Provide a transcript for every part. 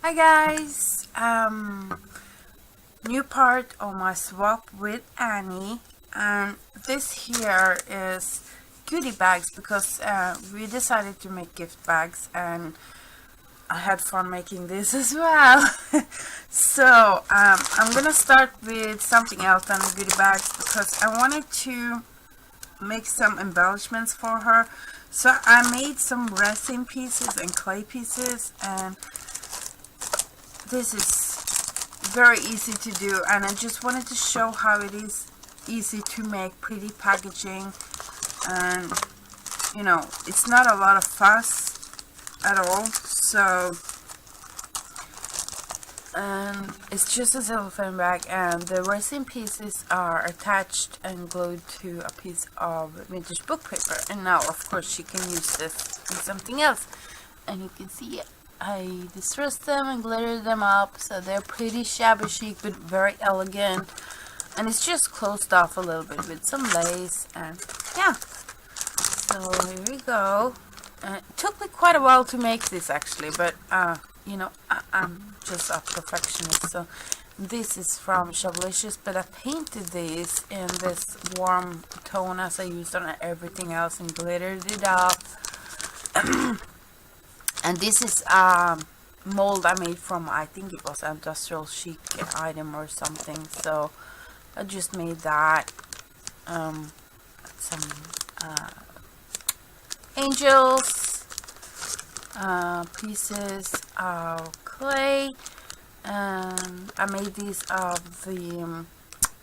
Hi guys, new part of my swap with Annie, and this here is goodie bags because we decided to make gift bags and I had fun making this as well. So I'm gonna start with something else than the goodie bags because I wanted to make some embellishments for her. So I made some resin pieces and clay pieces, and this is very easy to do, and I just wanted to show how it is easy to make pretty packaging, and you know, it's not a lot of fuss at all. So it's just a cellophane bag, and the resin pieces are attached and glued to a piece of vintage book paper. And now of course she can use this in something else, and you can see I distressed them and glittered them up, so they're pretty shabby chic but very elegant, and it's just closed off a little bit with some lace. And yeah, so here we go. It took me quite a while to make this actually, but you know, I'm just a perfectionist. So this is from Shablicious, but I painted these in this warm tone as I used on everything else and glittered it up. And this is a mold I made from, I think it was industrial chic item or something. So I just made that. Some angels, pieces of clay, and I made these of the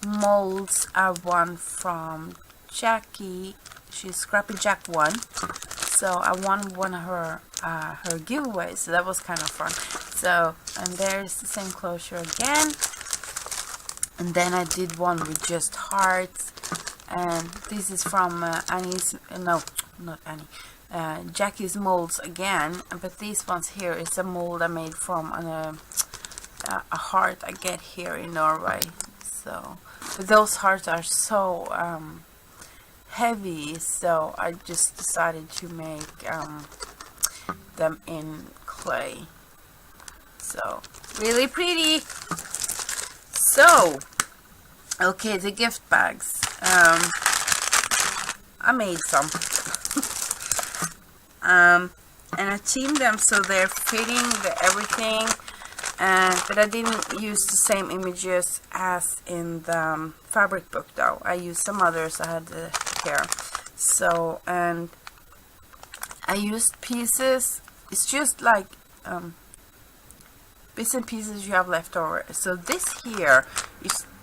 molds I won from Jackie. She's Scrappy Jack 1. So I won one of her giveaways, so that was kind of fun. So, and there's the same closure again, and then I did one with just hearts, and this is from Annie's, no, not Annie, Jackie's molds again, but these ones here is a mold I made from a heart I get here in Norway. So, but those hearts are so heavy, so I just decided to make them in clay. So really pretty. So okay, the gift bags, I made some and I teamed them so they're fitting everything, but I didn't use the same images as in the fabric book though. I used some others I had here. So, and I used pieces, it's just like bits and pieces you have left over. So this here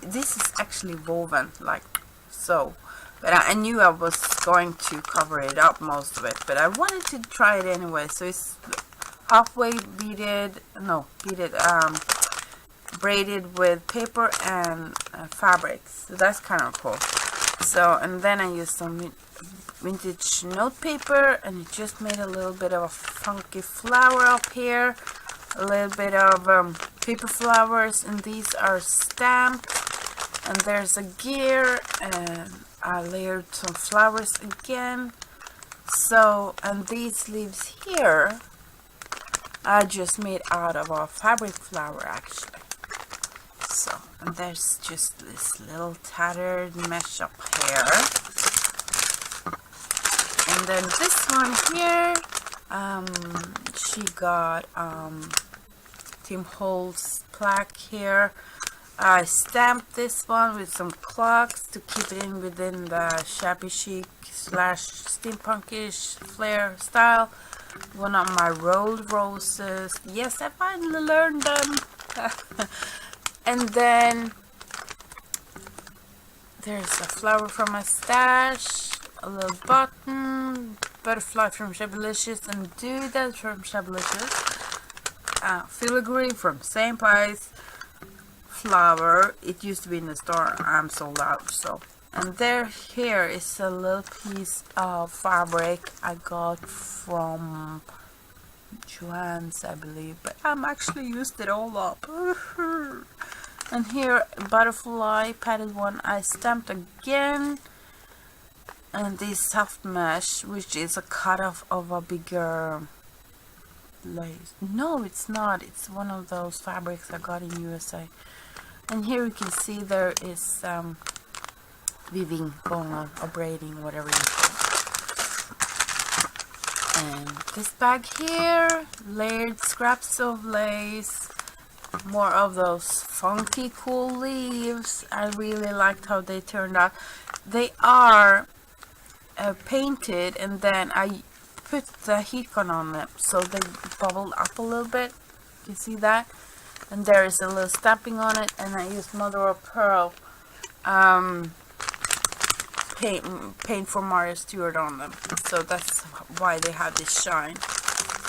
this is actually woven like so, but I knew I was going to cover it up, most of it, but I wanted to try it anyway. So it's halfway braided with paper and fabric, so that's kind of cool. So, and then I used some vintage note paper, and it just made a little bit of a funky flower up here, a little bit of paper flowers, and these are stamped, and there's a gear, and I layered some flowers again. So, and these leaves here I just made out of a fabric flower actually. So, and there's just this little tattered mesh up here, and then this one here, she got Tim Holt's plaque here. I stamped this one with some clocks to keep it in within the shabby chic / steampunkish flair style. One of my rolled roses. Yes, I finally learned them. And then there's a flower from my stash, a little button, butterfly from Shablicious, and doodad from Shablicious, filigree from same place, flower. It used to be in the store. I'm sold out. So, and here is a little piece of fabric I got from Joann's, I believe, but I'm actually used it all up. And here, butterfly padded one I stamped again, and this soft mesh, which is a cut off of a bigger lace. No, it's not. It's one of those fabrics I got in USA. And here you can see there is weaving going on, or braiding, whatever you call it. And this bag here, layered scraps of lace, more of those funky cool leaves. I really liked how they turned out. They are painted, and then I put the heat gun on them so they bubbled up a little bit. You can see that, and there is a little stamping on it, and I used mother of pearl paint from Maria Stewart on them, so that's why they have this shine.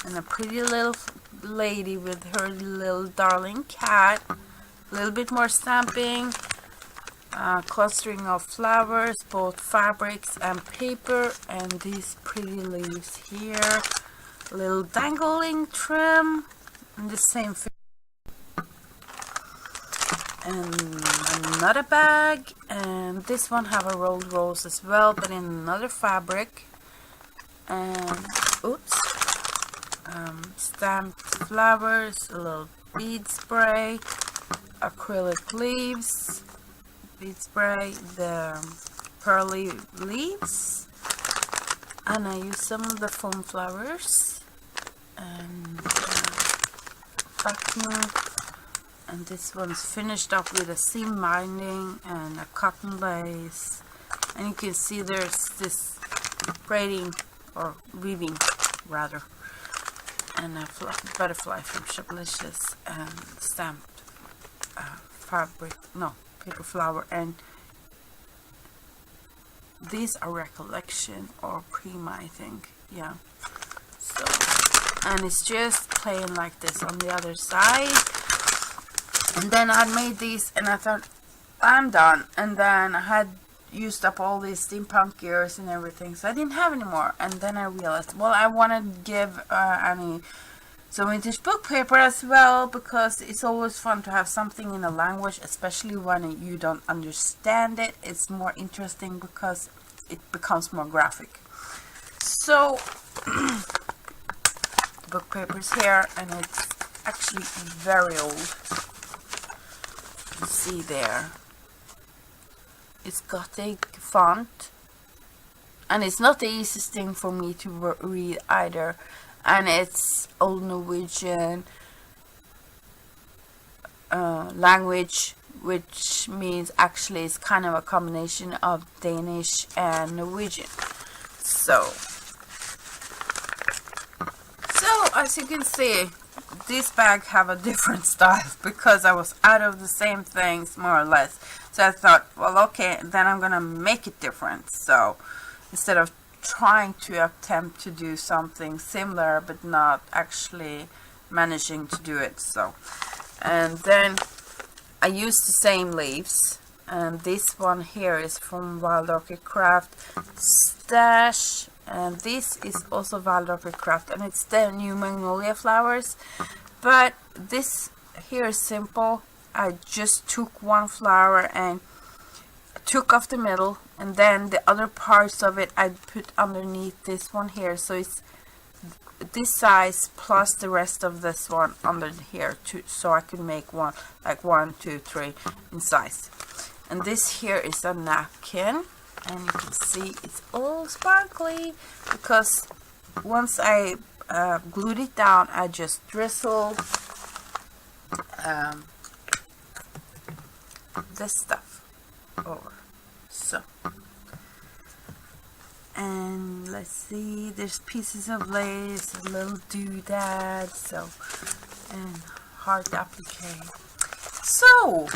And a pretty little lady with her little darling cat, a little bit more stamping, clustering of flowers, both fabrics and paper, and these pretty leaves here, little dangling trim, and the same thing. And another bag, and this one have a rolled rose as well, but in another fabric. And oops, stamped flowers, a little bead spray, acrylic leaves, bead spray, the pearly leaves, and I use some of the foam flowers, and cotton. And this one's finished up with a seam binding and a cotton lace, and you can see there's this braiding, or weaving rather, and a butterfly from Shablicious, and stamped fabric, no, paper flower, and these are Recollection or Prima, I think, yeah. So, and it's just plain like this on the other side. And then I made these, and I thought, I'm done. And then I had used up all these steampunk gears and everything, so I didn't have any more. And then I realized, well, I want to give Annie some vintage book paper as well, because it's always fun to have something in a language, especially when you don't understand it. It's more interesting because it becomes more graphic. So, the book paper's here, and it's actually very old. See there, it's Gothic font, and it's not the easiest thing for me to read either, and it's Old Norwegian language, which means actually it's kind of a combination of Danish and Norwegian. So as you can see, this bag have a different style because I was out of the same things more or less. So I thought, well, okay, then I'm gonna make it different. So instead of trying to attempt to do something similar but not actually managing to do it, so, and then I used the same leaves, and this one here is from Wild Orchid Craft Stash. And this is also Wild Orchid Craft, and it's the new magnolia flowers. But this here is simple. I just took one flower and took off the middle, and then the other parts of it I put underneath this one here. So it's this size plus the rest of this one under here, so I can make one, like 1, 2, 3 in size. And this here is a napkin. And you can see it's all sparkly because once I glued it down, I just drizzled this stuff over. So, and let's see, there's pieces of lace, a little doodad, so, and heart applique. So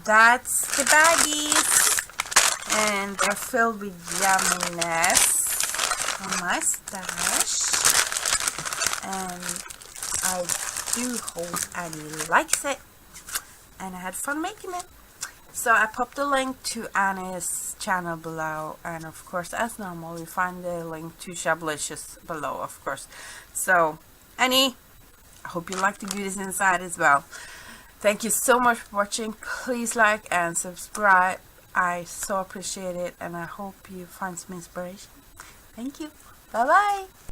that's the baggies. And they're filled with yumminess from my stash. And I do hope Annie likes it. And I had fun making it. So I popped the link to Annie's channel below. And of course, as normal, you find the link to Shablicious below, of course. So, Annie, I hope you like the goodies inside as well. Thank you so much for watching. Please like and subscribe. I so appreciate it, and I hope you find some inspiration. Thank you. Bye bye.